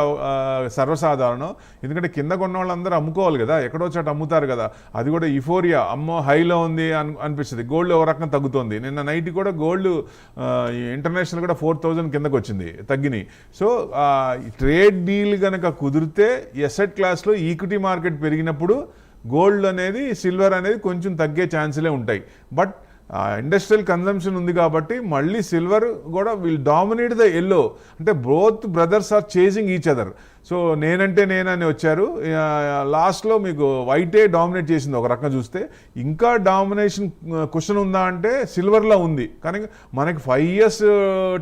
సర్వసాధారణం. ఎందుకంటే కింద కొన్న వాళ్ళందరూ అమ్ముకోవాలి కదా, ఎక్కడో చోట అమ్ముతారు కదా. అది కూడా యుఫోరియా, అమ్మో హైలో ఉంది అనిపిస్తుంది. గోల్డ్ ఒక రకం తగ్గుతుంది. నిన్న నైట్ కూడా గోల్డ్ ఇంటర్నేషనల్ కూడా 4,000 కిందకు వచ్చింది, తగ్గినాయి. సో ట్రేడ్ డీల్ కనుక కుదిరితే ఎసెట్ క్లాస్లో ఈక్విటీ మార్కెట్ పెరిగినప్పుడు గోల్డ్ అనేది, సిల్వర్ అనేది కొంచెం తగ్గే ఛాన్సులే ఉంటాయి. బట్ ఇండస్ట్రియల్ కన్జంప్షన్ ఉంది కాబట్టి మళ్ళీ సిల్వర్ కూడా విల్ డామినేట్ ద ఎల్లో. అంటే both brothers are chasing each other. So నేనంటే నేనని వచ్చారు. లాస్ట్లో మీకు వైటే డామినేట్ చేసింది ఒక రకంగా చూస్తే. ఇంకా డామినేషన్ క్వశ్చన్ ఉందా అంటే సిల్వర్లో ఉంది. కానీ మనకి 5 years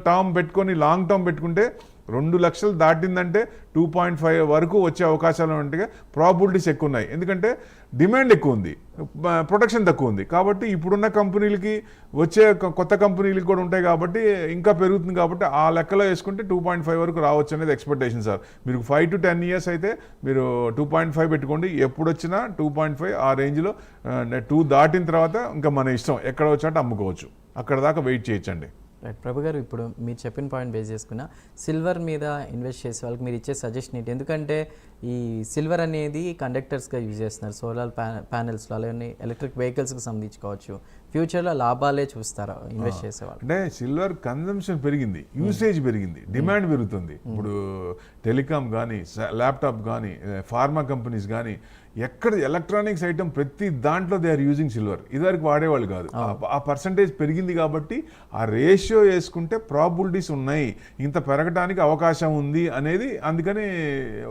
టర్మ్ పెట్టుకొని, లాంగ్ టర్మ్ పెట్టుకుంటే 2 లక్షలు దాటిందంటే 2.5 వరకు వచ్చే అవకాశాలు అంటే ప్రాబిలిటీస్ ఎక్కువ ఉన్నాయి. ఎందుకంటే డిమాండ్ ఎక్కువ ఉంది, ప్రొడక్షన్ తక్కువ ఉంది. కాబట్టి ఇప్పుడున్న కంపెనీలకి వచ్చే కొత్త కంపెనీలకి కూడా ఉంటాయి కాబట్టి ఇంకా పెరుగుతుంది. కాబట్టి ఆ లెక్కలో వేసుకుంటే 2.5 వరకు రావచ్చు అనేది ఎక్స్పెక్టేషన్ సార్. మీరు 5 to 10 years అయితే మీరు 2.5 పెట్టుకోండి. ఎప్పుడు వచ్చినా 2.5 ఆ రేంజ్లో. 2 దాటిన తర్వాత ఇంకా మన ఇష్టం, ఎక్కడ వచ్చాట అమ్ముకోవచ్చు. అక్కడ దాకా వెయిట్ చేయొచ్చండి. రైట్ ప్రభు గారు, ఇప్పుడు మీరు చెప్పిన పాయింట్ బేస్ చేసుకున్న సిల్వర్ మీద ఇన్వెస్ట్ చేసే వాళ్ళకి మీరు ఇచ్చే సజెషన్ ఏంటి? ఎందుకంటే ఈ సిల్వర్ అనేది కండక్టర్స్గా యూజ్ చేస్తున్నారు, సోలార్ ప్యానెల్స్లో, అలాగే ఎలక్ట్రిక్ వెహికల్స్కి సంబంధించి కావచ్చు. ఫ్యూచర్లో లాభాలే చూస్తారా ఇన్వెస్ట్ చేసేవాళ్ళు? అంటే సిల్వర్ కన్జంప్షన్ పెరిగింది, యూసేజ్ పెరిగింది, డిమాండ్ పెరుగుతుంది. ఇప్పుడు టెలికాం కానీ, ల్యాప్టాప్ కానీ, ఫార్మా కంపెనీస్ కానీ, ఎక్కడ ఎలక్ట్రానిక్స్ ఐటమ్ ప్రతి దాంట్లో దే ఆర్ యూజింగ్ సిల్వర్. ఇదివరకు వాడేవాళ్ళు కాదు. ఆ పర్సంటేజ్ పెరిగింది కాబట్టి ఆ రేషియో వేసుకుంటే ప్రాబిలిటీస్ ఉన్నాయి, ఇంత పెరగడానికి అవకాశం ఉంది అనేది అందుకని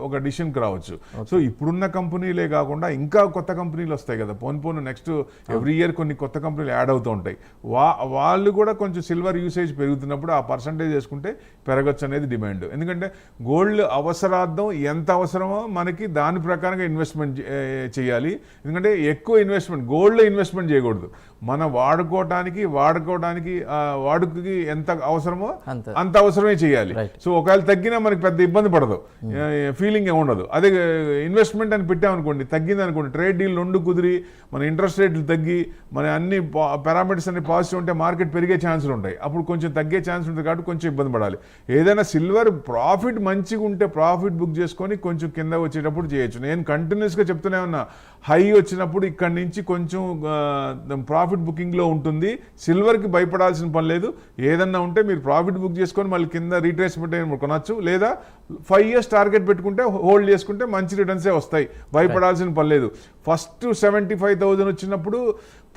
ఒక డిసిషన్ రావచ్చు. సో ఇప్పుడున్న కంపెనీలే కాకుండా ఇంకా కొత్త కంపెనీలు వస్తాయి కదా, పోను నెక్స్ట్ ఎవ్రీ ఇయర్ కొన్ని కొత్త కంపెనీలు యాడ్ అవుతూ ఉంటాయి. వాళ్ళు కూడా కొంచెం సిల్వర్ యూసేజ్ పెరుగుతున్నప్పుడు ఆ పర్సంటేజ్ వేసుకుంటే పెరగచ్చు అనేది డిమాండ్. ఎందుకంటే గోల్డ్ అవసరార్థం ఎంత అవసరమో మనకి దాని ప్రకారంగా ఇన్వెస్ట్మెంట్ చేయాలి. ఎందుకంటే ఎక్కువ ఇన్వెస్ట్మెంట్ గోల్డ్లో ఇన్వెస్ట్మెంట్ చేయకూడదు. మన వాడుకోవడానికి వాడుకకి ఎంత అవసరమో అంత అవసరమే చేయాలి. సో ఒకవేళ తగ్గినా మనకి పెద్ద ఇబ్బంది పడదు, ఫీలింగ్ ఏమి ఉండదు. అదే ఇన్వెస్ట్మెంట్ అని పెట్టామనుకోండి, తగ్గింది అనుకోండి, ట్రేడ్ డీల్ 2 కుదిరి మన ఇంట్రెస్ట్ రేట్లు తగ్గి మన అన్ని పారామీటర్స్ అన్ని పాజిటివ్ ఉంటే మార్కెట్ పెరిగే ఛాన్సులు ఉంటాయి. అప్పుడు కొంచెం తగ్గే ఛాన్స్ ఉంటుంది కాబట్టి కొంచెం ఇబ్బంది పడాలి. ఏదైనా సిల్వర్ ప్రాఫిట్ మంచిగా ఉంటే ప్రాఫిట్ బుక్ చేసుకొని కొంచెం కింద వచ్చేటప్పుడు చేయొచ్చు. నేను కంటిన్యూస్గా చెప్తూనే ఉన్నా, హై వచ్చినప్పుడు ఇక్కడి నుంచి కొంచెం ప్రాఫిట్ బుకింగ్లో ఉంటుంది. సిల్వర్కి భయపడాల్సిన పని లేదు. ఏదన్నా ఉంటే మీరు ప్రాఫిట్ బుక్ చేసుకొని మళ్ళీ కింద రీట్రేస్మెంట్ కొనొచ్చు, లేదా 5 years టార్గెట్ పెట్టుకుంటే హోల్డ్ చేసుకుంటే మంచి రిటర్న్సే వస్తాయి. భయపడాల్సిన పని లేదు. ఫస్ట్ 75,000 వచ్చినప్పుడు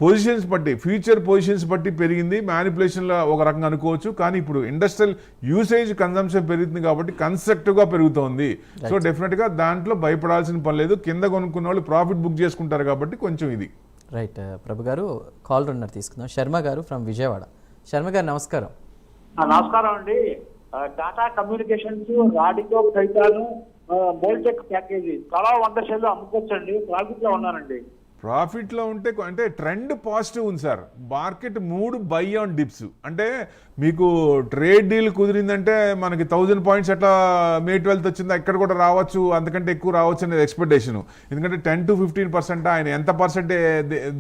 పొజిషన్స్ బట్టి, ఫ్యూచర్ పొజిషన్స్ బట్టి పెరిగింది. మ్యానిపులేషన్లో ఒక రకంగా అనుకోవచ్చు, కానీ ఇప్పుడు ఇండస్ట్రియల్ యూసేజ్ కన్సంప్షన్ పెరుగుతుంది కాబట్టి కన్స్ట్రక్టివ్గా పెరుగుతోంది. సో డెఫినెట్గా దాంట్లో భయపడాల్సిన పని లేదు. కింద కొనుక్కున్న వాళ్ళు ప్రాఫిట్ బుక్ చేసుకుంటారు కాబట్టి కొంచెం ఇది రైట్. ప్రభు గారు కాల్ రన్నర్ తీసుకుందాం. శర్మ గారు ఫ్రమ్ విజయవాడ. శర్మ గారు నమస్కారం. నమస్కారం అండి. టాటా కమ్యూనికేషన్స్, రాడికో, ఖైతాను, బోల్టెక్ ప్యాకేజీ తలా 100 షేర్లు అమ్ముకోవచ్చండి. ప్రాఫిట్ లో ఉన్నానండి. ప్రాఫిట్లో ఉంటే అంటే ట్రెండ్ పాజిటివ్ ఉంది sir. Market 3 by on dips. అంటే మీకు ట్రేడ్ డీల్ కుదిరిందంటే మనకి 1000 పాయింట్స్ అట్లా May 12th వచ్చిందా, ఇక్కడ కూడా రావచ్చు, అంతకంటే ఎక్కువ రావచ్చు అనేది ఎక్స్పెక్టేషన్. ఎందుకంటే 10 to 15% ఆయన ఎంత పర్సెంటే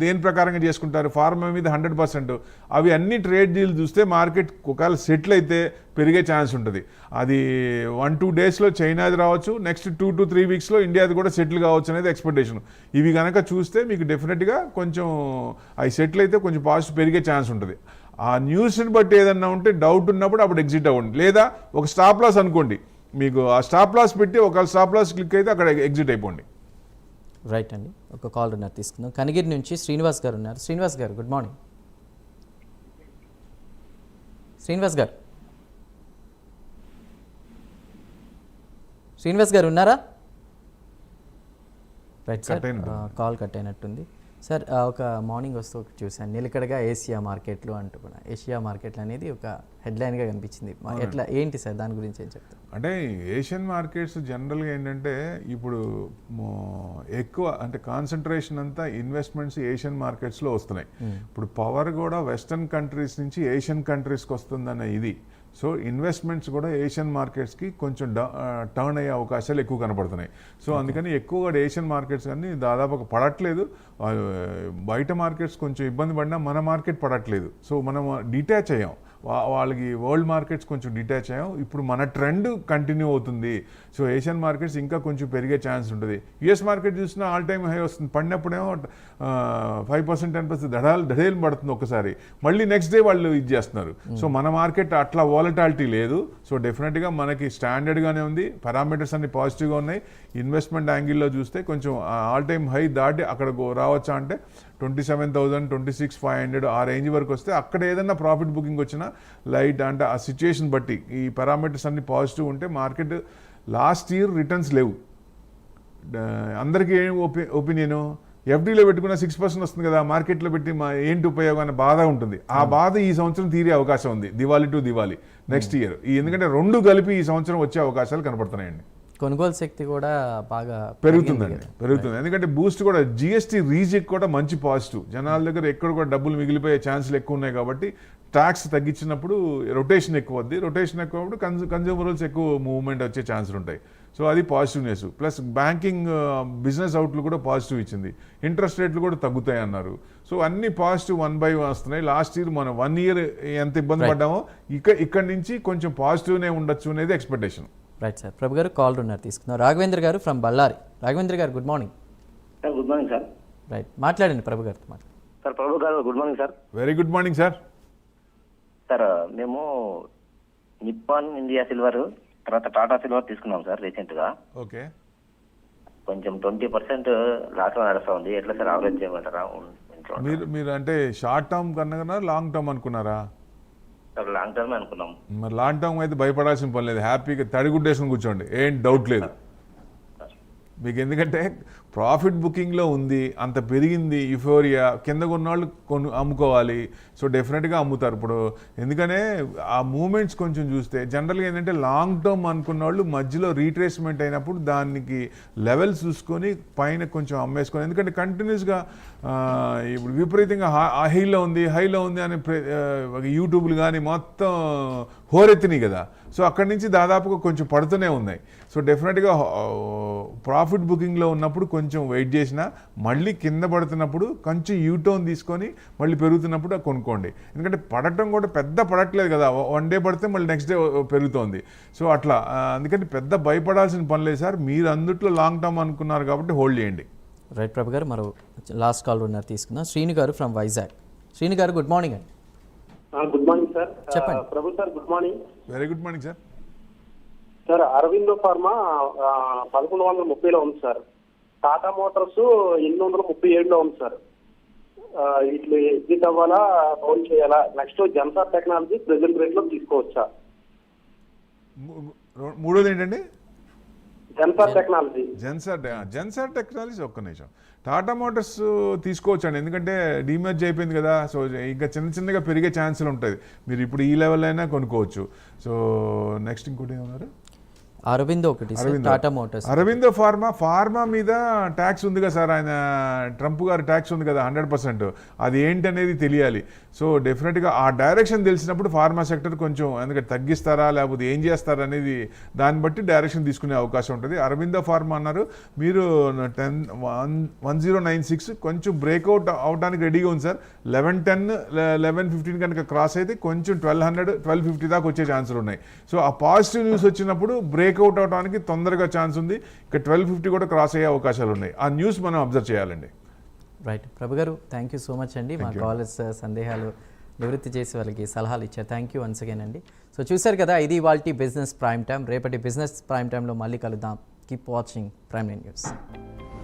దేని ప్రకారంగా చేసుకుంటారు, ఫార్మా మీద 100%. అవి అన్ని ట్రేడ్ డీల్ చూస్తే మార్కెట్ ఒకవేళ సెటిల్ అయితే పెరిగే ఛాన్స్ ఉంటుంది. అది 1-2 daysలో చైనాది రావచ్చు, నెక్స్ట్ 2 to 3 weeksలో ఇండియాది కూడా సెటిల్ కావచ్చు అనేది ఎక్స్పెక్టేషన్. ఇవి కనుక చూస్తే మీకు డెఫినెట్గా కొంచెం అవి సెటిల్ అయితే కొంచెం పాజిటివ్ పెరిగే ఛాన్స్ ఉంటుంది. ఆ న్యూస్ని బట్టి ఏదన్నా ఉంటే డౌట్ ఉన్నప్పుడు అప్పుడు ఎగ్జిట్ అవ్వండి, లేదా ఒక స్టాప్ లాస్ అనుకోండి. మీకు ఆ స్టాప్ లాస్ పెట్టి ఒకవేళ స్టాప్ లాస్ క్లిక్ అయితే అక్కడ ఎగ్జిట్ అయిపోండి. రైట్ అండి. ఒక కాల్ రన్నర్ తీసుకుందాం. కనిగిరి నుంచి శ్రీనివాస్ గారు ఉన్నారు. శ్రీనివాస్ గారు గుడ్ మార్నింగ్. శ్రీనివాస్ గారు ఉన్నారా? రైట్ సార్, కాల్ కట్ అయినట్టుంది సార్. ఒక మార్నింగ్ వస్తూ చూసాను, నిలకడగా ఏషియా మార్కెట్లు అంటూ కూడా. ఏషియా మార్కెట్లు అనేది ఒక హెడ్లైన్గా కనిపించింది. ఎట్లా ఏంటి సార్, దాని గురించి ఏం చెప్తారు? అంటే ఏషియన్ మార్కెట్స్ జనరల్గా ఏంటంటే ఇప్పుడు ఎక్కువ అంటే కాన్సన్ట్రేషన్ అంతా ఇన్వెస్ట్మెంట్స్ ఏషియన్ మార్కెట్స్లో వస్తున్నాయి. ఇప్పుడు పవర్ కూడా వెస్టర్న్ కంట్రీస్ నుంచి ఏషియన్ కంట్రీస్కి వస్తుందన్న ఇది. సో ఇన్వెస్ట్మెంట్స్ కూడా ఏషియన్ మార్కెట్స్కి కొంచెం టర్న్ అయ్యే అవకాశాలు ఎక్కువ కనపడుతున్నాయి. సో అందుకని ఎక్కువగా ఏషియన్ మార్కెట్స్ కానీ దాదాపు పడట్లేదు. బయట మార్కెట్స్ కొంచెం ఇబ్బంది పడినా మన మార్కెట్ పడట్లేదు. సో మనం డిటాచ్ అయ్యాం, వాళ్ళకి వరల్డ్ మార్కెట్స్ కొంచెం డిటాచ్ అయ్యాం. ఇప్పుడు మన ట్రెండ్ కంటిన్యూ అవుతుంది. సో ఏషియన్ మార్కెట్స్ ఇంకా కొంచెం పెరిగే ఛాన్స్ ఉంటుంది. యుఎస్ మార్కెట్ చూసినా ఆల్ టైమ్ హై వస్తుంది, పడినప్పుడేమో 5% 10% ధడేలు పడుతుంది ఒకసారి, మళ్ళీ నెక్స్ట్ డే వాళ్ళు ఇది చేస్తున్నారు. సో మన మార్కెట్ అట్లా వాలటాలిటీ లేదు. సో డెఫినెట్గా మనకి స్టాండర్డ్గానే ఉంది, పారామీటర్స్ అన్ని పాజిటివ్గా ఉన్నాయి. ఇన్వెస్ట్మెంట్ యాంగిల్లో చూస్తే కొంచెం ఆల్ టైమ్ హై దాటి అక్కడ రావచ్చా అంటే 27,000, 26,500 ఆ రేంజ్ వరకు వస్తే అక్కడ ఏదన్నా ప్రాఫిట్ బుకింగ్ వచ్చినా లైట్ అంటే ఆ సిచ్యుయేషన్ బట్టి ఈ పారామీటర్స్ అన్ని పాజిటివ్ ఉంటే మార్కెట్ లాస్ట్ ఇయర్ రిటర్న్స్ లేవు. అందరికీ ఏం ఒపీనియను, ఎఫ్డీలో పెట్టుకున్న 6% వస్తుంది కదా, మార్కెట్లో పెట్టి ఏంటి ఉపయోగం అనే బాధ ఉంటుంది. ఆ బాధ ఈ సంవత్సరం తీరే అవకాశం ఉంది, Diwali to Diwali next year. ఎందుకంటే 2 కలిపి ఈ సంవత్సరం వచ్చే అవకాశాలు కనపడుతున్నాయండి. కొనుగోలు శక్తి కూడా బాగా పెరుగుతుంది. ఎందుకంటే బూస్ట్ కూడా జిఎస్టీ రీజెక్ట్ కూడా మంచి పాజిటివ్. జనాల దగ్గర ఎక్కడ కూడా డబ్బులు మిగిలిపోయే ఛాన్సులు ఎక్కువ ఉన్నాయి కాబట్టి ట్యాక్స్ తగ్గించినప్పుడు రొటేషన్ ఎక్కువ అవుద్ది. రొటేషన్ ఎక్కువ కన్జ్యూమర్స్ ఎక్కువ మూవ్మెంట్ వచ్చే ఛాన్సులు ఉంటాయి. సో అది positiveness. Plus banking business outlook కూడా పాజిటివ్ ఇచ్చింది. ఇంట్రెస్ట్ రేట్లు కూడా తగ్గుతాయి అన్నారు. సో అన్ని పాజిటివ్ 1 by 1 వస్తున్నాయి. లాస్ట్ ఇయర్ మనం 1 year ఎంత ఇబ్బంది పడ్డామో ఇక్కడి నుంచి కొంచెం పాజిటివ్నే ఉండొచ్చు అనేది ఎక్స్పెక్టేషన్. Right sir. ప్రభు గారు కాల్ ఉన్నారు తీసుకుందాం. రాఘవేంద్ర గారు ఫ్రమ్ బళ్ళారి. రాఘవేంద్ర గారు good morning. Sir good morning sir. Right, మాట్లాడండి ప్రభు గారితో మాట్లాడండి. సార్ ప్రభు గారు good morning sir. Very good morning sir. Sir మేము నిప్పాన్ ఇండియా సిల్వర్ తర్వాత టాటా సిల్వర్ తీసుకున్నాం సార్ రీసెంట్గా. ఓకే, కొంచెం 20% లాస్ నడుస్తూ ఉంది. ఎట్లా సార్ ఆవరేజ్ చేయమంటారా? మీరు అంటే షార్ట్ టర్మ్ కన్నా లాంగ్ టర్మ్ అనుకున్నారా? సార్ లాంగ్ టర్మ్ అనుకున్నాం. మరి లాంగ్ టర్మ్ అయితే భయపడాల్సిన పని లేదు, హ్యాపీగా తడిగుడ్డేసుకుని కూర్చోండి, ఏం డౌట్ లేదు. మీకు ఎందుకంటే ప్రాఫిట్ బుకింగ్లో ఉంది, అంత పెరిగింది, యుఫోరియా, కింద కొన్నాళ్ళు అమ్ముకోవాలి. సో డెఫినెట్గా అమ్ముతారు ఇప్పుడు. ఎందుకనే ఆ మూమెంట్స్ కొంచెం చూస్తే జనరల్గా ఏంటంటే లాంగ్ టర్మ్ అనుకున్న వాళ్ళు మధ్యలో రీట్రేస్మెంట్ అయినప్పుడు దానికి లెవెల్స్ చూసుకొని పైన కొంచెం అమ్మేసుకొని, ఎందుకంటే కంటిన్యూస్గా ఇప్పుడు విపరీతంగా హైలో ఉంది అని యూట్యూబ్లు కానీ మొత్తం హోరెత్తినాయి కదా. సో అక్కడి నుంచి దాదాపుగా కొంచెం పడుతూనే ఉన్నాయి. సో డెఫినెట్గా ప్రాఫిట్ బుకింగ్లో ఉన్నప్పుడు కొంచెం వెయిట్ చేసినా మళ్ళీ కింద పడుతున్నప్పుడు కొంచెం యూటర్న్ తీసుకొని మళ్ళీ పెరుగుతున్నప్పుడు కొనుక్కోండి. ఎందుకంటే పడటం కూడా పెద్ద పడట్లేదు కదా, వన్ డే పడితే మళ్ళీ నెక్స్ట్ డే పెరుగుతోంది. సో అట్లా అందుకని పెద్ద భయపడాల్సిన పని లేదు సార్. మీరు అందుట్లో లాంగ్ టర్మ్ అనుకున్నారు కాబట్టి హోల్డ్ చేయండి. రైట్ ప్రభు గారు, మరో లాస్ట్ కాల్ ఉన్నారు తీసుకుందాం. శ్రీను గారు from Vizag. Srinu garu good morning అండి. Good morning sir. చెప్పండి. Prabhu sir good morning. Very good morning sir. Sir Aurobindo pharma 1130లో ఉంది సార్. టాటా మోటార్స్ 837లో ఉంది సార్. ఇట్లా ఎగ్జిట్ అవ్వాలా, హోల్డ్ చేయాలా? నెక్స్ట్ జన్సార్ టెక్నాలజీ ప్రెజెంట్ రేట్ లో తీసుకోవచ్చా? మూడోది ఏంటండి? జన్సార్ టెక్నాలజీ ఒక్క నిమిషం. టాటా మోటార్స్ తీసుకోవచ్చండి, ఎందుకంటే డీమర్జ్ అయిపోయింది కదా. సో ఇంకా చిన్నగా పెరిగే ఛాన్సులు ఉంటుంది. మీరు ఇప్పుడు ఈ లెవెల్ అయినా కొనుక్కోవచ్చు. సో నెక్స్ట్ ఇంకోటి ఏమన్నారు? అరవిందో ఒకటి, టాటా మోటార్స్. అరవిందో ఫార్మా మీద ట్యాక్స్ ఉంది కదా సార్, ఆయన ట్రంప్ గారు ట్యాక్స్ ఉంది కదా 100%. అది ఏంటనేది తెలియాలి. సో డెఫినెట్గా ఆ డైరెక్షన్ తెలిసినప్పుడు ఫార్మా సెక్టర్ కొంచెం ఎందుకంటే తగ్గిస్తారా లేకపోతే ఏం చేస్తారా అనేది దాన్ని బట్టి డైరెక్షన్ తీసుకునే అవకాశం ఉంటుంది. అరవిందో ఫార్మా అన్నారు మీరు 1096 కొంచెం బ్రేక్అవుట్ అవడానికి రెడీగా ఉంది సార్. 1110 1115 కనుక క్రాస్ అయితే కొంచెం 1200 1250 దాకా వచ్చే ఛాన్సులు ఉన్నాయి. సో ఆ పాజిటివ్ న్యూస్ వచ్చినప్పుడు బ్రేక్అవుట్ అవడానికి తొందరగా ఛాన్స్ ఉంది. ఇక 1250 కూడా క్రాస్ అయ్యే అవకాశాలు ఉన్నాయి. ఆ న్యూస్ మనం అబ్జర్వ్ చేయాలండి. రైట్ ప్రభు గారు, థ్యాంక్ యూ సో మచ్ అండి. మా కాలర్స్ సందేహాలు నివృత్తి చేసి వాళ్ళకి సలహాలు ఇచ్చారు. థ్యాంక్ యూ వన్స్ అగైన్ అండి. సో చూశారు కదా, ఇది ఇవాల్టి బిజినెస్ ప్రైమ్ టైం. రేపటి బిజినెస్ ప్రైమ్ టైంలో మళ్ళీ కలుద్దాం. Keep watching prime nine news.